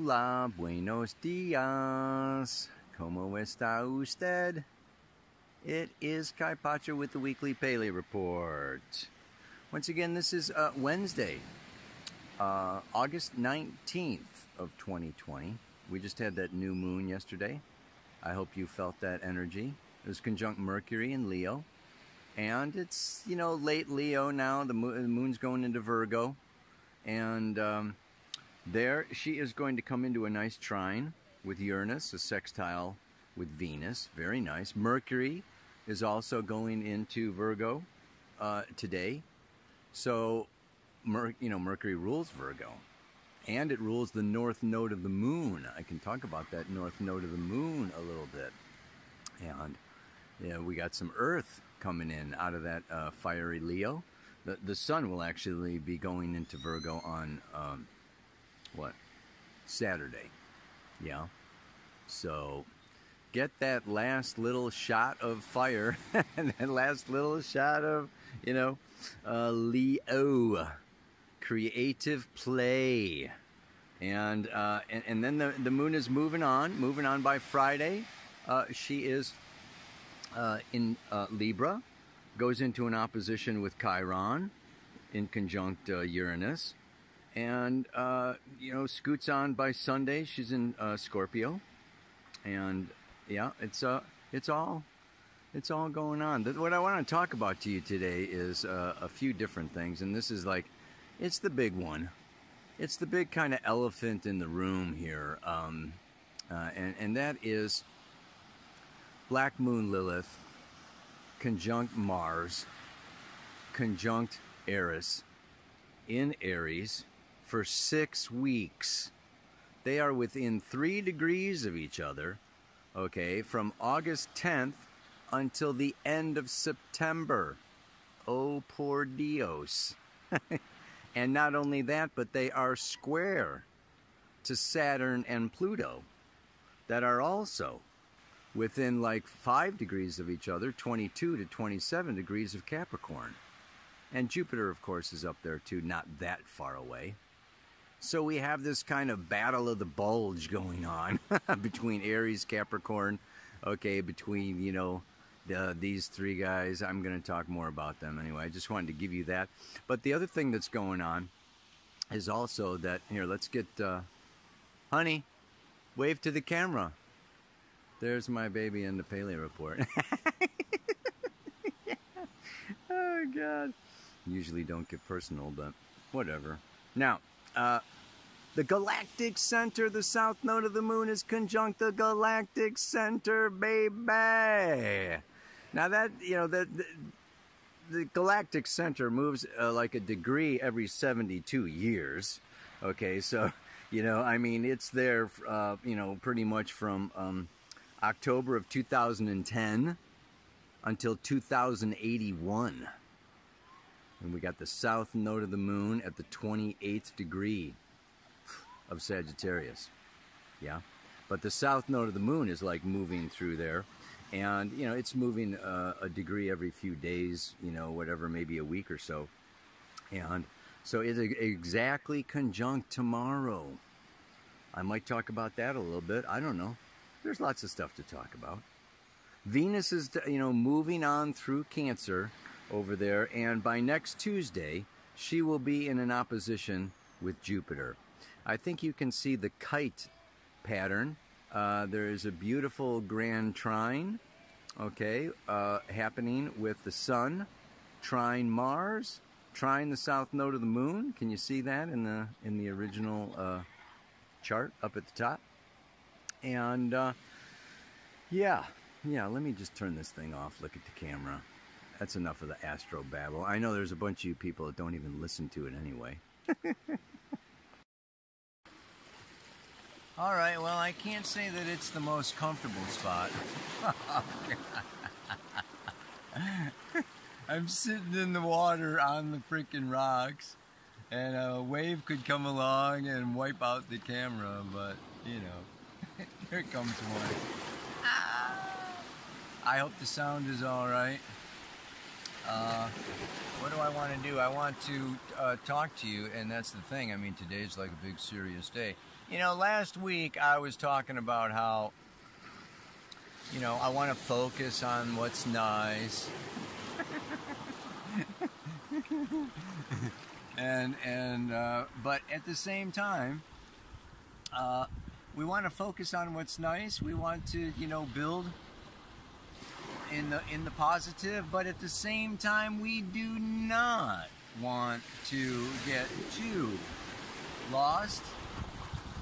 Hola, buenos dias. ¿Cómo está usted? It is Kai Pacha with the Weekly Paleo Report. Once again, this is Wednesday, August 19th of 2020. We just had that new moon yesterday. I hope you felt that energy. It was conjunct Mercury in Leo. And it's, late Leo now. The moon's going into Virgo. And there she is going to come into a nice trine with Uranus, a sextile with Venus. Very nice. Mercury is also going into Virgo today. So, Mercury rules Virgo. And it rules the north node of the moon. I can talk about that north node of the moon a little bit. And we got some Earth coming in out of that fiery Leo. The sun will actually be going into Virgo on, Saturday. Yeah. So, get that last little shot of fire and that last little shot of, Leo. Creative play. And then the moon is moving on by Friday. She is in Libra, goes into an opposition with Chiron in conjunct Uranus, and scoots on by Sunday. She's in Scorpio, and yeah, it's all going on. What I want to talk about to you today is a few different things, and this is it's the big one. It's the big kind of elephant in the room here, and that is Black Moon Lilith conjunct Mars, conjunct Eris in Aries for 6 weeks. They are within 3 degrees of each other, okay, from August 10th until the end of September. Oh, por Dios. And not only that, but they are square to Saturn and Pluto that are also within 5 degrees of each other, 22 to 27 degrees of Capricorn. And Jupiter, of course, is up there too, not that far away. So we have this kind of battle of the bulge going on between Aries, Capricorn, okay, between, these 3 guys. I'm going to talk more about them anyway. I just wanted to give you that. But the other thing that's going on is also that, here, let's get, honey, wave to the camera. There's my baby in the Paleo Report. Oh, God. Usually don't get personal, but whatever. Now, the galactic center, the south node of the moon is conjunct the galactic center, baby. Now that, the galactic center moves like a degree every 72 years. Okay, so, it's there, pretty much from October of 2010 until 2081. And we got the south node of the moon at the 28th degree of Sagittarius. Yeah. But the south node of the moon is moving through there. And, it's moving a degree every few days, whatever, maybe a week or so. And so it's exactly conjunct tomorrow. I might talk about that a little bit. I don't know. There's lots of stuff to talk about. Venus is, moving on through Cancer over there. And by next Tuesday, she will be in an opposition with Jupiter. I think you can see the kite pattern. There is a beautiful grand trine, okay, happening with the Sun, trine Mars, trine the south node of the moon. Can you see that in the original chart up at the top? And yeah, let me just turn this thing off. Look at the camera. That's enough of the astro babble. I know there's a bunch of you people that don't even listen to it anyway. All right, well, I can't say that it's the most comfortable spot. I'm sitting in the water on the freaking rocks, and a wave could come along and wipe out the camera, but, here comes one. I hope the sound is all right. What do I want to do? I want to talk to you, and that's the thing. I mean, today's like a big serious day. You know, last week I was talking about how, you know, I want to focus on what's nice. But at the same time, we want to focus on what's nice. We want to, you know, build in the positive, but at the same time, we do not want to get too lost,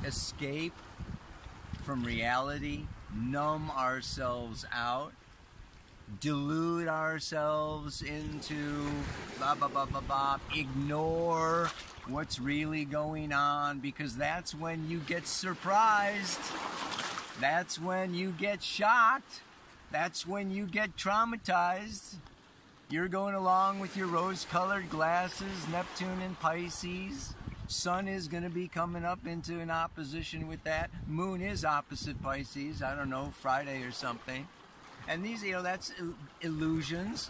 escape from reality, numb ourselves out, delude ourselves into blah blah blah blah blah, ignore what's really going on, because that's when you get surprised, that's when you get shocked, that's when you get traumatized. You're going along with your rose-colored glasses, Neptune and Pisces. Sun is going to be coming up into an opposition with that. Moon is opposite Pisces, I don't know, Friday or something. And these, you know, that's illusions.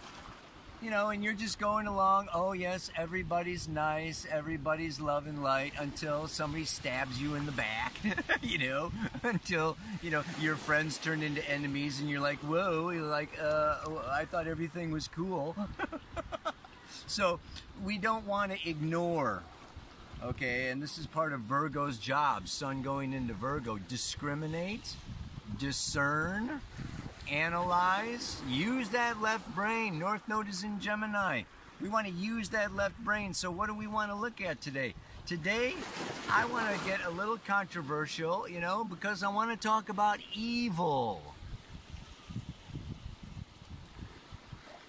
You know, and you're just going along, oh yes, everybody's nice, everybody's love and light, until somebody stabs you in the back, you know, until, you know, your friends turn into enemies and you're like, whoa, you're like, I thought everything was cool. So we don't want to ignore, okay, and this is part of Virgo's job, Sun going into Virgo, discriminate, discern, analyze, use that left brain. North Node is in Gemini. We want to use that left brain. So what do we want to look at today? Today, I want to get a little controversial, you know, because I want to talk about evil.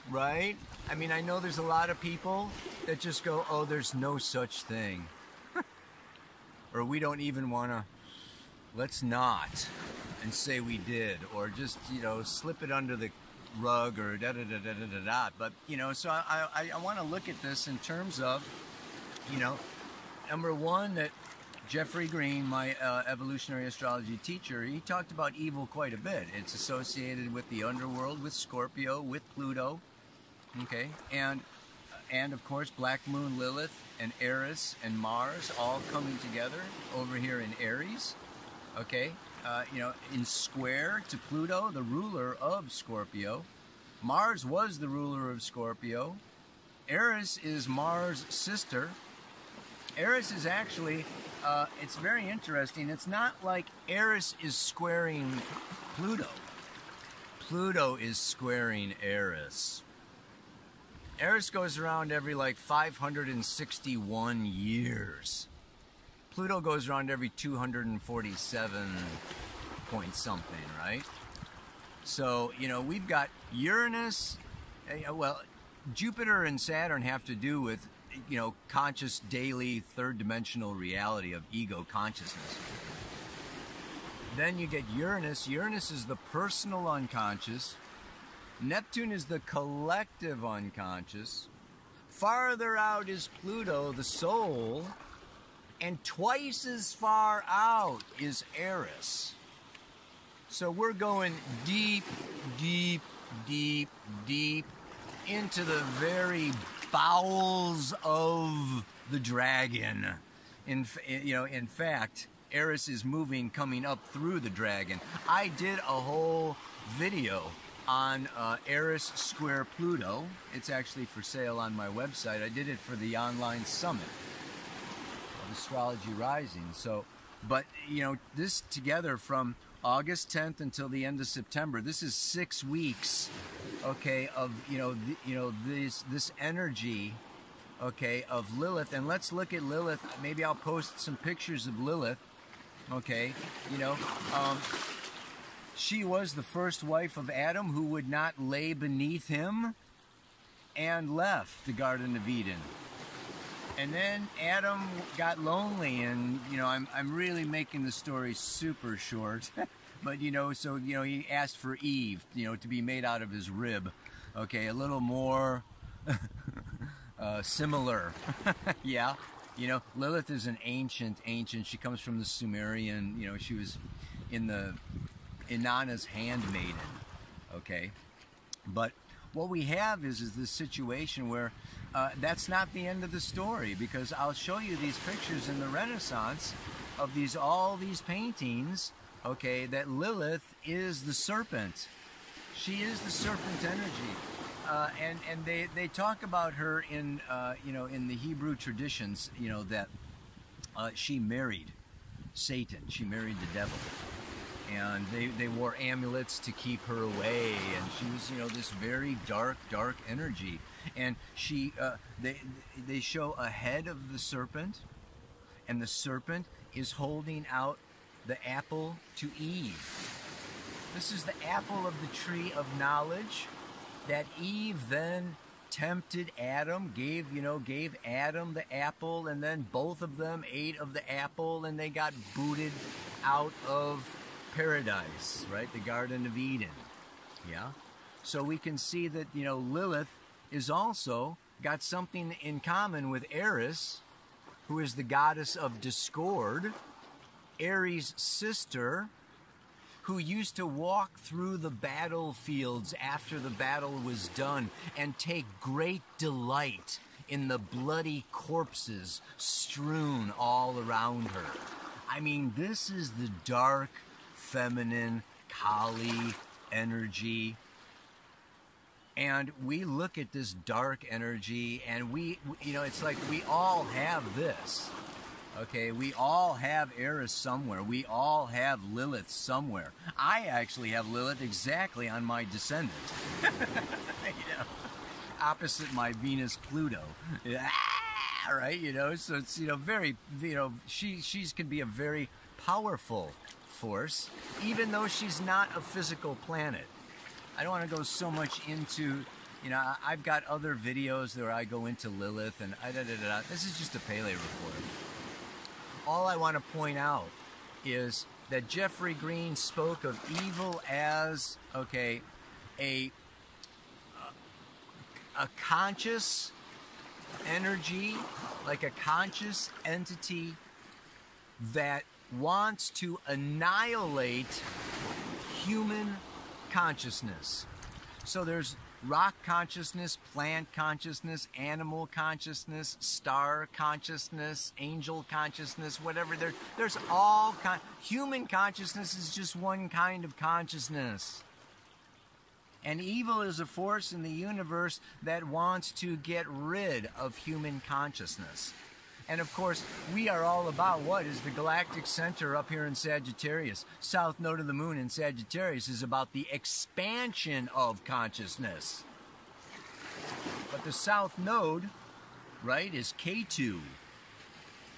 Right? I mean, I know there's a lot of people that just go, oh, there's no such thing. Or we don't even want to, let's not. And say we did, or just, you know, slip it under the rug, or da-da-da-da-da-da-da. But, you know, so I want to look at this in terms of, you know, number one, that Jeffrey Green, my evolutionary astrology teacher, he talked about evil quite a bit. It's associated with the underworld, with Scorpio, with Pluto, okay? And of course, Black Moon Lilith and Eris and Mars all coming together over here in Aries, okay? You know, in square to Pluto, the ruler of Scorpio. Mars was the ruler of Scorpio. Eris is Mars' sister. Eris is actually, it's very interesting. It's not like Eris is squaring Pluto. Pluto is squaring Eris. Eris goes around every like 561 years. Pluto goes around every 247 point something, right? So, you know, we've got Uranus, well, Jupiter and Saturn have to do with, you know, conscious daily third dimensional reality of ego consciousness. Then you get Uranus. Uranus is the personal unconscious. Neptune is the collective unconscious. Farther out is Pluto, the soul. And twice as far out is Eris. So we're going deep, deep, deep, deep into the very bowels of the dragon. In fact, Eris is moving, coming up through the dragon. I did a whole video on Eris square Pluto. It's actually for sale on my website. I did it for the online summit. Astrology Rising. So, but you know, this together from August 10th until the end of September, this is 6 weeks, okay, of this energy, okay, of Lilith. And let's look at Lilith. Maybe I'll post some pictures of Lilith, okay. You know, she was the first wife of Adam, who would not lay beneath him, and left the Garden of Eden. And then Adam got lonely, and, you know, I'm really making the story super short. But, you know, so, you know, he asked for Eve, you know, to be made out of his rib. Okay, a little more similar. Yeah, you know, Lilith is an ancient. She comes from the Sumerian, you know, she was in Inanna's handmaiden. Okay, but what we have is this situation where that's not the end of the story, because I'll show you these pictures in the Renaissance, of all these paintings, okay, that Lilith is the serpent. She is the serpent energy. And they talk about her in in the Hebrew traditions, that she married Satan. She married the devil. And they wore amulets to keep her away, and she was, this very dark energy. And they show a head of the serpent, and the serpent is holding out the apple to Eve. This is the apple of the tree of knowledge that Eve then tempted Adam, gave Adam the apple, and then both of them ate of the apple, and they got booted out of paradise, right? The Garden of Eden. Yeah. So we can see that, Lilith is also got something in common with Eris, who is the goddess of discord, Ares' sister, who used to walk through the battlefields after the battle was done and take great delight in the bloody corpses strewn all around her. I mean, this is the dark, feminine, Kali energy. And we look at this dark energy and it's like we all have this. Okay, we all have Eris somewhere. We all have Lilith somewhere. I actually have Lilith exactly on my descendant. Opposite my Venus Pluto. Right, so it's, very, she can be a very powerful force, even though she's not a physical planet. I don't want to go so much into, I've got other videos where I go into Lilith and This is just a Pele report. All I want to point out is that Jeffrey Green spoke of evil as, okay, a conscious energy, like a conscious entity that wants to annihilate human consciousness. So there's rock consciousness, plant consciousness, animal consciousness, star consciousness, angel consciousness, whatever. There's all human consciousness is just one kind of consciousness. And evil is a force in the universe that wants to get rid of human consciousness. And of course, we are all about what is the galactic center up here in Sagittarius. South node of the moon in Sagittarius is about the expansion of consciousness. But the south node, right, is Ketu.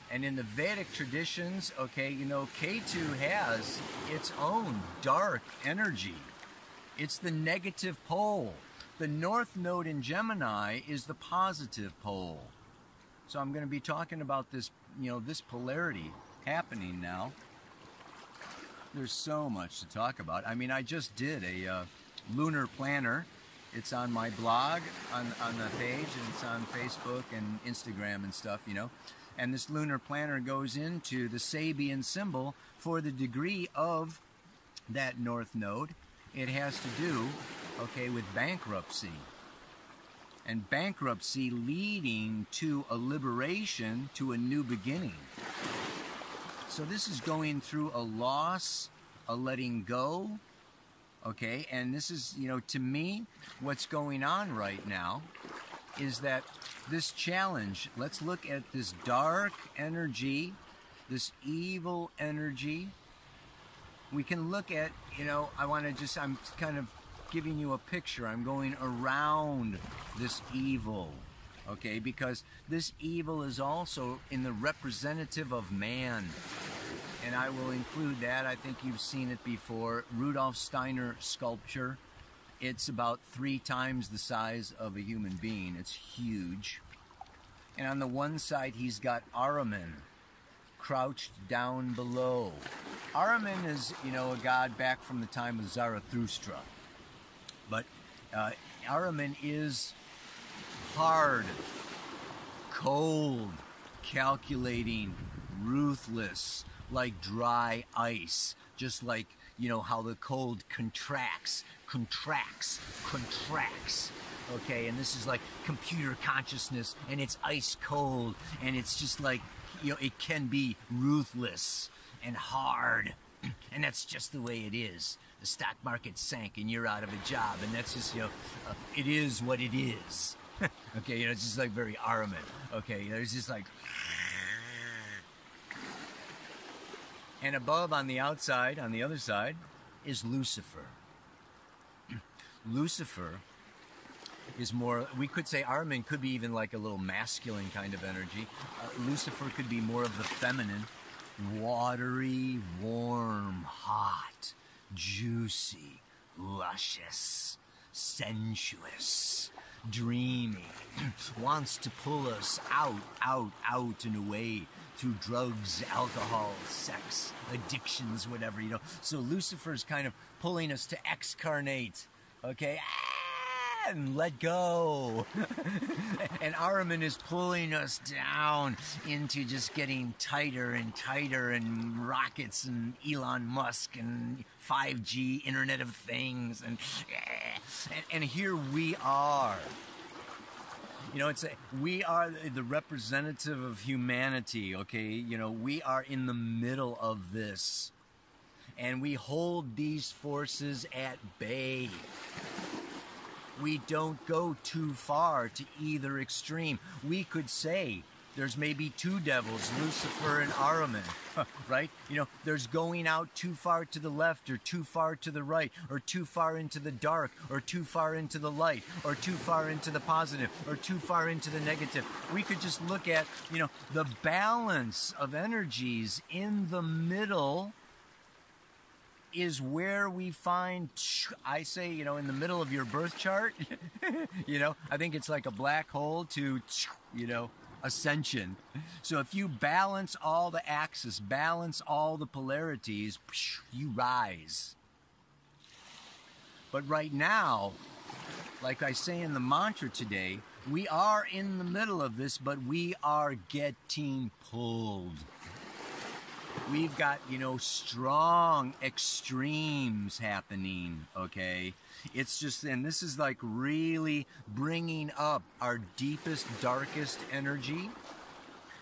And in the Vedic traditions, okay, Ketu has its own dark energy. It's the negative pole. The north node in Gemini is the positive pole. So I'm going to be talking about this, this polarity happening now. There's so much to talk about. I mean, I just did a lunar planner. It's on my blog, on the page, and it's on Facebook and Instagram and stuff, And this lunar planner goes into the Sabian symbol for the degree of that north node. It has to do, okay, with bankruptcy. And bankruptcy leading to a liberation, to a new beginning. So this is going through a loss, a letting go, okay? And this is, to me, what's going on right now is that this challenge, let's look at this dark energy, this evil energy. We can look at, I'm kind of giving you a picture. I'm going around this evil, okay? Because this evil is also in the representative of man. And I will include that. I think you've seen it before. Rudolf Steiner sculpture. It's about 3 times the size of a human being. It's huge. And on the one side, he's got Ahriman crouched down below. Ahriman is, a god back from the time of Zarathustra. But Ahriman is hard, cold, calculating, ruthless, like dry ice. Just like, how the cold contracts. Okay, and this is like computer consciousness, and it's ice cold, and it's just like, it can be ruthless and hard, and that's just the way it is. The stock market sank, and you're out of a job, and that's just it is what it is. Okay, it's just like very Ahriman. Okay, there's just like, and above on the outside, on the other side, is Lucifer. Lucifer is more, we could say Ahriman could be even like a little masculine kind of energy. Lucifer could be more of the feminine, watery, warm, hot, juicy, luscious, sensuous, dreamy, wants to pull us out and away through drugs, alcohol, sex, addictions, whatever, So Lucifer's kind of pulling us to excarnate, okay? And let go. And Ahriman is pulling us down into just getting tighter and tighter, and rockets and Elon Musk and 5G, Internet of Things, and here we are. We are the representative of humanity, okay? We are in the middle of this, and we hold these forces at bay. We don't go too far to either extreme. We could say there's maybe two devils, Lucifer and Ahriman, right? There's going out too far to the left, or too far to the right, or too far into the dark, or too far into the light, or too far into the positive, or too far into the negative. We could just look at, the balance of energies in the middle is where we find, I say, in the middle of your birth chart, I think it's like a black hole to, ascension. So if you balance all the axes, balance all the polarities, you rise. But right now, like I say in the mantra today, we are in the middle of this, but we are getting pulled. We've got, strong extremes happening, okay? It's just, and this is like really bringing up our deepest, darkest energy.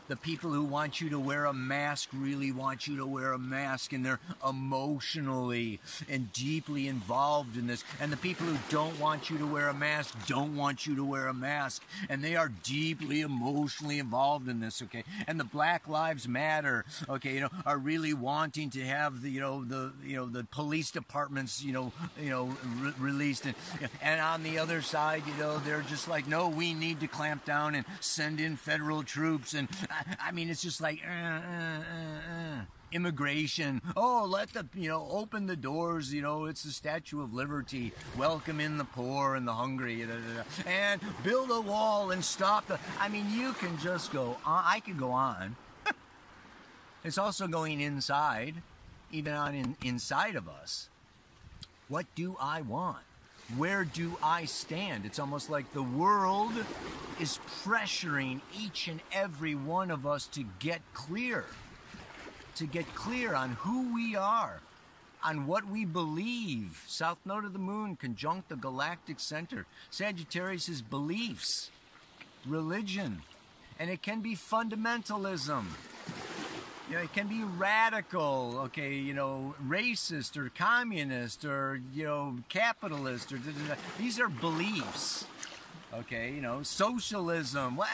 The people who want you to wear a mask really want you to wear a mask, and they're emotionally and deeply involved in this. And the people who don't want you to wear a mask don't want you to wear a mask, and they are deeply emotionally involved in this, okay? And the Black Lives Matter, okay, are really wanting to have the police departments, released, and on the other side, they're just like, no, we need to clamp down and send in federal troops, and I mean, it's just like, immigration. Oh, let open the doors. It's the Statue of Liberty. Welcome in the poor and the hungry. And build a wall and stop you can just go on. I could go on. It's also going inside, even on inside of us. What do I want? Where do I stand? It's almost like the world is pressuring each and every one of us to get clear on who we are, on what we believe. South node of the moon, conjunct the galactic center. Sagittarius is beliefs, religion, and it can be fundamentalism. It can be radical, okay, racist or communist or, capitalist. These are beliefs, okay, socialism. Well,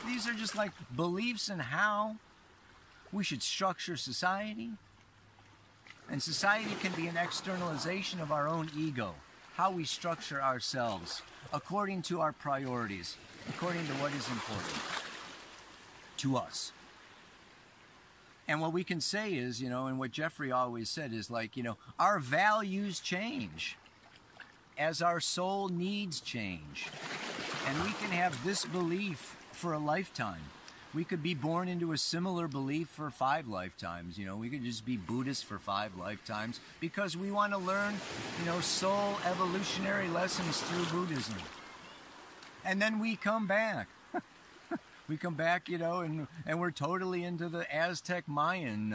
these are just like beliefs in how we should structure society. And society can be an externalization of our own ego, how we structure ourselves according to our priorities, according to what is important to us. And what we can say is, and what Jeffrey always said is like, our values change as our soul needs change. And we can have this belief for a lifetime. We could be born into a similar belief for 5 lifetimes. We could just be Buddhist for 5 lifetimes because we want to learn, soul evolutionary lessons through Buddhism. And then we come back. We come back, and we're totally into the Aztec Mayan,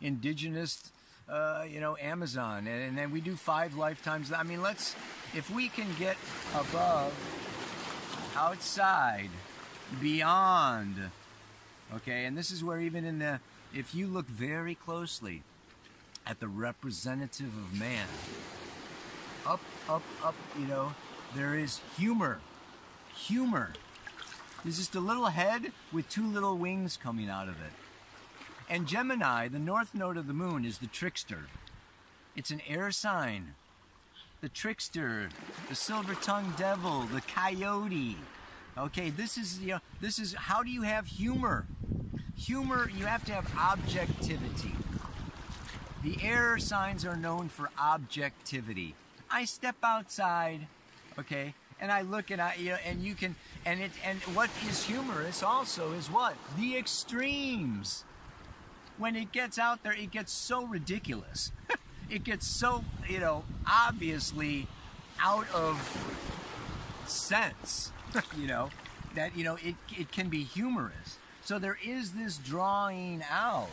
indigenous, Amazon. And then we do 5 lifetimes. I mean, if we can get above, outside, beyond Okay, and this is where even in the, if you look very closely at the representative of man, up, there is humor. Humor. There's just a little head with two little wings coming out of it. And Gemini, the north node of the moon, is the trickster. It's an air sign. The trickster, the silver-tongued devil, the coyote. Okay, this is how do you have humor? Humor, you have to have objectivity. The air signs are known for objectivity. I step outside, okay, and I look and and what is humorous also is what? The extremes. When it gets out there, it gets so ridiculous. It gets so, obviously out of sense, that, it can be humorous. So there is this drawing out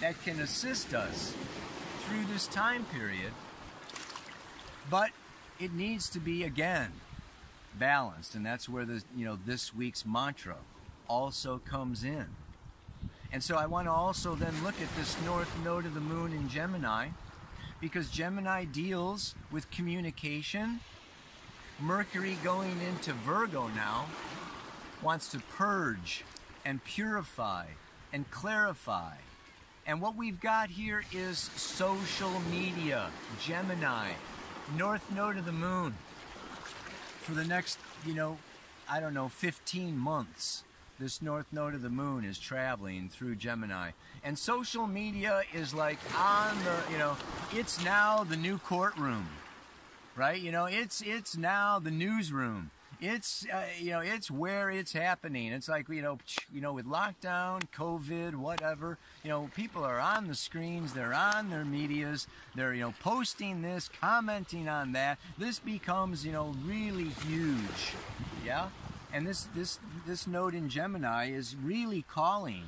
that can assist us through this time period, but it needs to be, again, balanced, and that's where this week's mantra also comes in. And so I want to also then look at this north node of the moon in Gemini, because Gemini deals with communication. Mercury going into Virgo now wants to purge and purify and clarify. And what we've got here is social media, Gemini, north node of the moon. For the next, 15 months, this north node of the moon is traveling through Gemini. And social media is like on the, it's now the new courtroom, right? It's now the newsroom. It's, it's where it's happening. It's like, with lockdown, COVID, whatever, people are on the screens, they're on their medias, they're, posting this, commenting on that. This becomes, really huge, yeah? And this node in Gemini is really calling.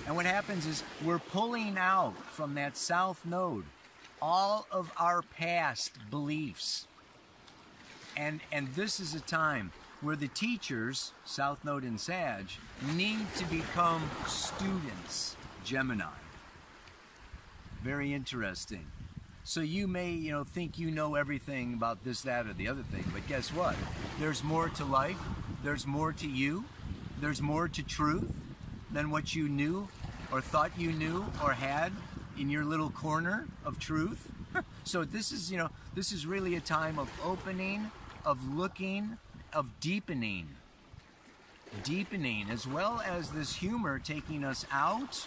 And what happens is we're pulling out from that south node all of our past beliefs. And this is a time where the teachers, south node in Sag, need to become students, Gemini. Very interesting. So you may, think you know everything about this, that, or the other thing, but guess what? There's more to life. There's more to you. There's more to truth than what you knew or thought you knew or had in your little corner of truth. So this is really a time of opening, of looking, of deepening, as well as this humor taking us out.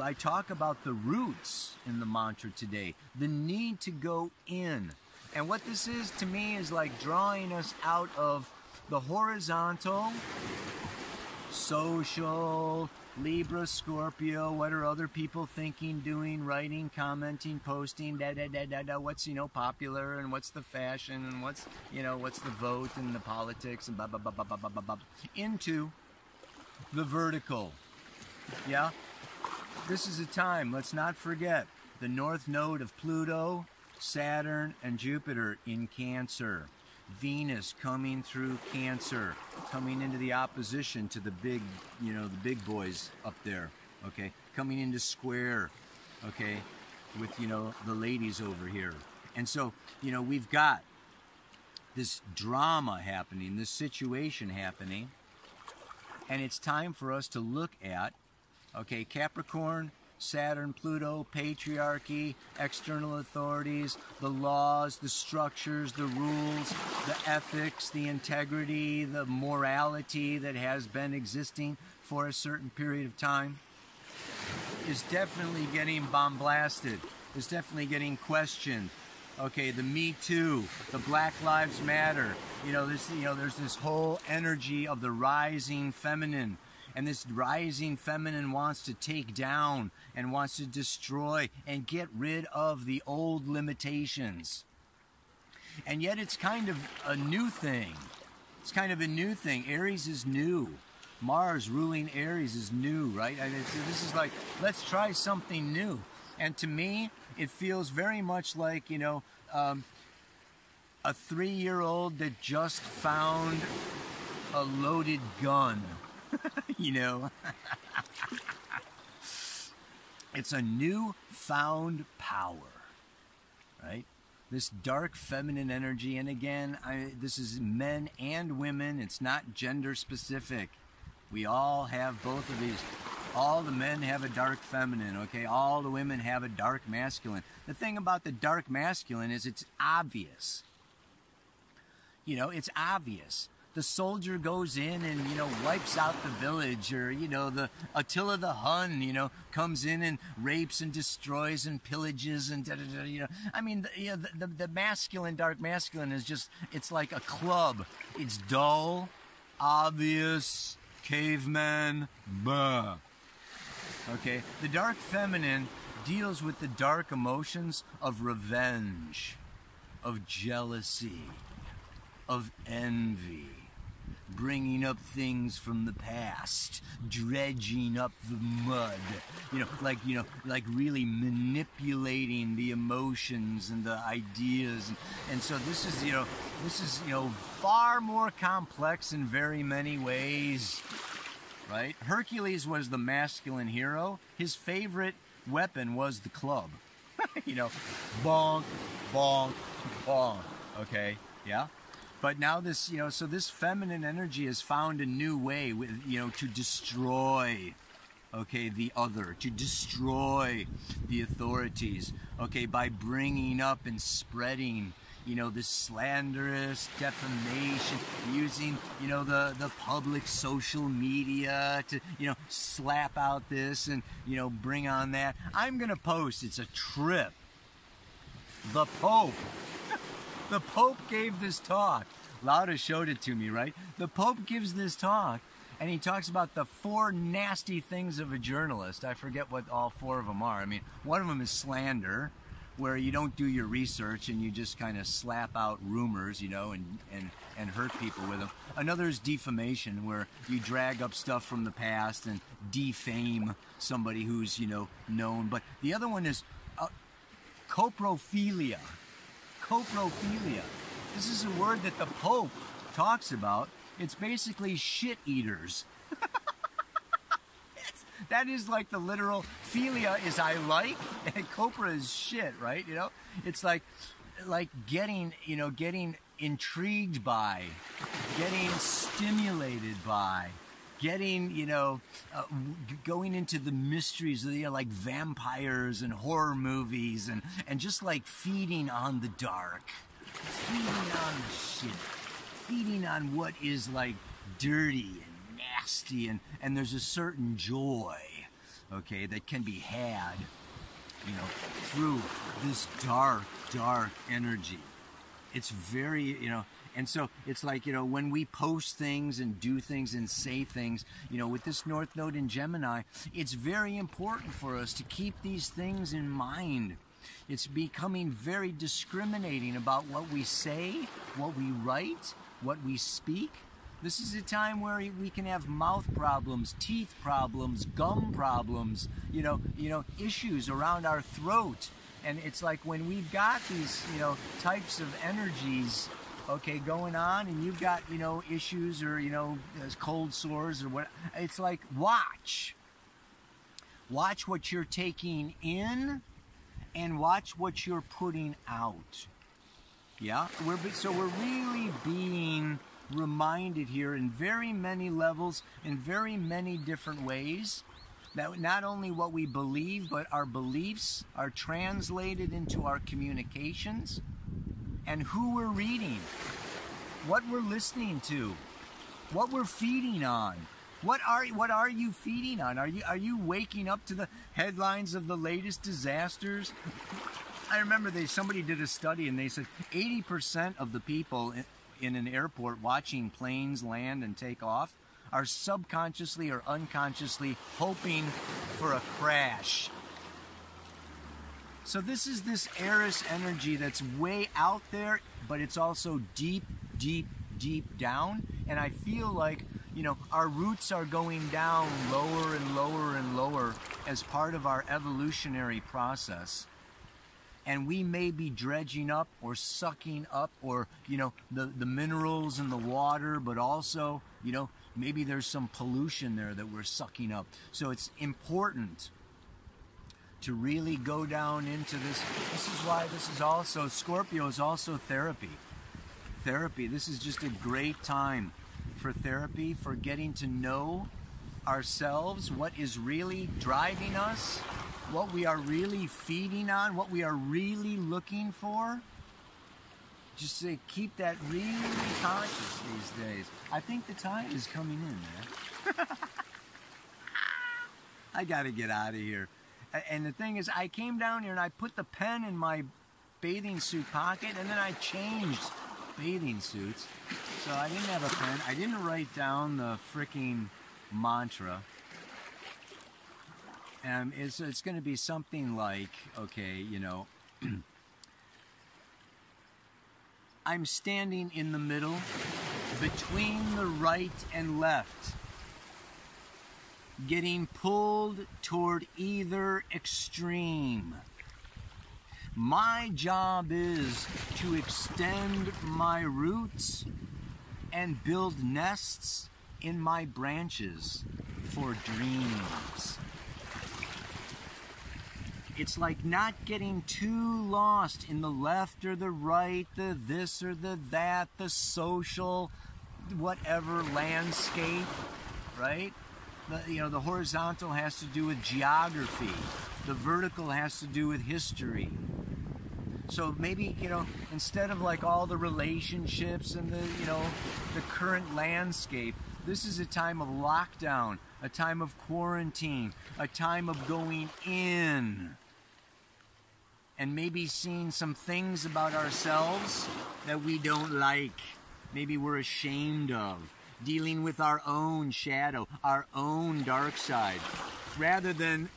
I talk about the roots in the mantra today, the need to go in. And what this is to me is like drawing us out of the horizontal, social, Libra, Scorpio, what are other people thinking, doing, writing, commenting, posting, what's, popular, and what's the fashion, and what's the vote, and the politics, and blah, blah, blah, blah, blah, blah, blah, into the vertical, yeah? This is a time, let's not forget, the north node of Pluto, Saturn, and Jupiter in Cancer. Venus coming through Cancer, coming into the opposition to the big, the big boys up there, okay? Coming into square, okay, with, the ladies over here. And so, we've got this drama happening, this situation happening, and it's time for us to look at, okay, Capricorn, Saturn, Pluto, patriarchy, external authorities, the laws, the structures, the rules, the ethics, the integrity, the morality that has been existing for a certain period of time is definitely getting bombasted, is definitely getting questioned. Okay, the Me Too, the Black Lives Matter, there's this whole energy of the rising feminine. And this rising feminine wants to take down and wants to destroy and get rid of the old limitations. And yet it's kind of a new thing. It's kind of a new thing. Aries is new. Mars ruling Aries is new, right? This is like, let's try something new. And to me, it feels very much like, a 3-year-old that just found a loaded gun. You know, it's a newfound power, right? This dark feminine energy, and again, this is men and women. It's not gender specific. We all have both of these. All the men have a dark feminine, okay? All the women have a dark masculine. The thing about the dark masculine is it's obvious. You know, it's obvious. The soldier goes in and, you know, wipes out the village, or, you know, the Attila the Hun, you know, comes in and rapes and destroys and pillages and da-da-da, you know. I mean, the masculine, dark masculine is just, it's like a club. It's dull, obvious, caveman, bah. Okay, the dark feminine deals with the dark emotions of revenge, of jealousy, of envy, bringing up things from the past, dredging up the mud, like really manipulating the emotions and the ideas. And so this is far more complex in very many ways, right? Hercules was the masculine hero. His favorite weapon was the club. Bonk, bonk, bonk. Okay, yeah? But now this, so this feminine energy has found a new way, to destroy, okay, the other, to destroy the authorities, okay, by bringing up and spreading, this slanderous defamation, using, the public social media to, slap out this and, bring on that. I'm going to post, it's a trip. The Pope. The Pope gave this talk. Lauda showed it to me, right? The Pope gives this talk, and he talks about the 4 nasty things of a journalist. I forget what all 4 of them are. I mean, one of them is slander, where you don't do your research and you just kind of slap out rumors, and hurt people with them. Another is defamation, where you drag up stuff from the past and defame somebody who's, known. But the other one is coprophilia. Coprophilia. This is a word that the Pope talks about. It's basically shit eaters. That is like the literal, philia is I like, and copra is shit, right? It's like getting intrigued by, getting stimulated by, getting, going into the mysteries of like vampires and horror movies, and just like feeding on the dark, feeding on the shit, feeding on what is like dirty and nasty, and there's a certain joy, okay, that can be had, through this dark energy. It's very, and so it's like, when we post things and do things and say things, with this North Node in Gemini, it's very important for us to keep these things in mind. It's becoming very discriminating about what we say, what we write, what we speak. This is a time where we can have mouth problems, teeth problems, gum problems, issues around our throat. And it's like when we've got these, types of energies, okay, going on, and you've got, issues or, cold sores or what, it's like, watch what you're taking in and watch what you're putting out. Yeah? So we're really being reminded here in very many levels, in very many different ways, that not only what we believe, but our beliefs are translated into our communications, and who we're reading, what we're listening to, what we're feeding on. What are you feeding on? Are you waking up to the headlines of the latest disasters? I remember somebody did a study, and they said 80% of the people in an airport watching planes land and take off are subconsciously or unconsciously hoping for a crash. So this is this Eris energy that's way out there, but it's also deep, deep, deep down. And I feel like, our roots are going down lower and lower and lower as part of our evolutionary process. And we may be dredging up or sucking up, or, the minerals in the water, but also, Maybe there's some pollution there that we're sucking up. So it's important to really go down into this. This is why this is also, Scorpio is also therapy. Therapy. This is just a great time for therapy, for getting to know ourselves, what is really driving us, what we are really feeding on, what we are really looking for. Just to keep that really conscious these days. I think the tide is coming in, man. I gotta get out of here. And the thing is, I came down here and I put the pen in my bathing suit pocket, and then I changed bathing suits. So I didn't have a pen. I didn't write down the freaking mantra. And it's going to be something like, okay, you know, I'm standing in the middle between the right and left, getting pulled toward either extreme. My job is to extend my roots and build nests in my branches for dreams. It's like not getting too lost in the left or the right, the this or the that, the social, whatever landscape, right? The horizontal has to do with geography. The vertical has to do with history. So maybe, instead of like all the relationships and the current landscape, this is a time of lockdown, a time of quarantine, a time of going in. And maybe seeing some things about ourselves that we don't like, maybe we're ashamed of, dealing with our own shadow, our own dark side, rather than,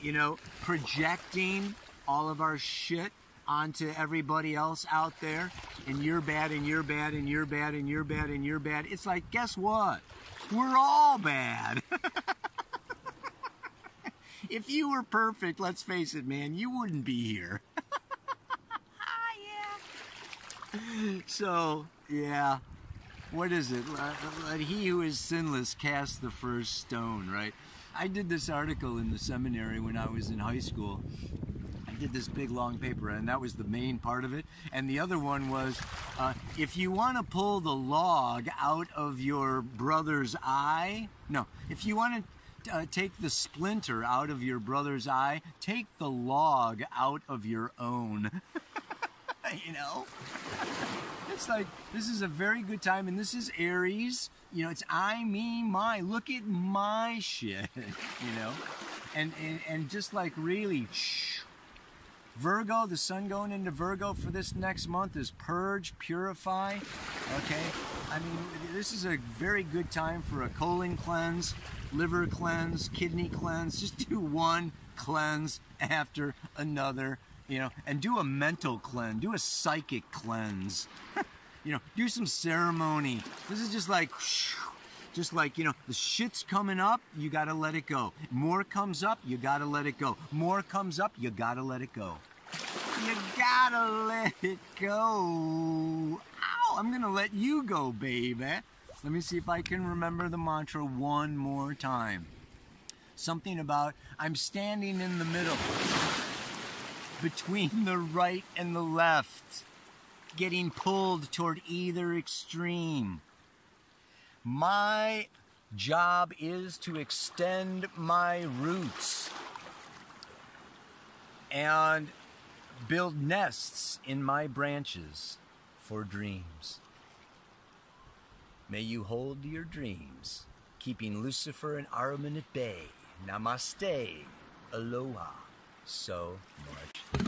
projecting all of our shit onto everybody else out there, and you're bad, and you're bad, and you're bad, and you're bad, and you're bad. It's like, guess what? We're all bad. If you were perfect, let's face it, man, you wouldn't be here. So, yeah, what is it? Let he who is sinless cast the first stone, right? I did this article in the seminary when I was in high school. I did this big long paper, and that was the main part of it. And the other one was, if you want to pull the log out of your brother's eye, if you want to take the splinter out of your brother's eye, take the log out of your own. It's like, this is a very good time, and this is Aries. It's I, me, my. Look at my shit, and just like really, Virgo, the sun going into Virgo for this next month is purge, purify, okay? I mean, this is a very good time for a colon cleanse, liver cleanse, kidney cleanse. Just do one cleanse after another. And do a mental cleanse, do a psychic cleanse, do some ceremony. This is just like, the shit's coming up, you gotta let it go. More comes up, you gotta let it go. More comes up, you gotta let it go. You gotta let it go. Ow, I'm gonna let you go, baby. Let me see if I can remember the mantra one more time. Something about, I'm standing in the middle, between the right and the left, getting pulled toward either extreme. My job is to extend my roots and build nests in my branches for dreams. May you hold your dreams, keeping Lucifer and Ahriman at bay. Namaste. Aloha. So much.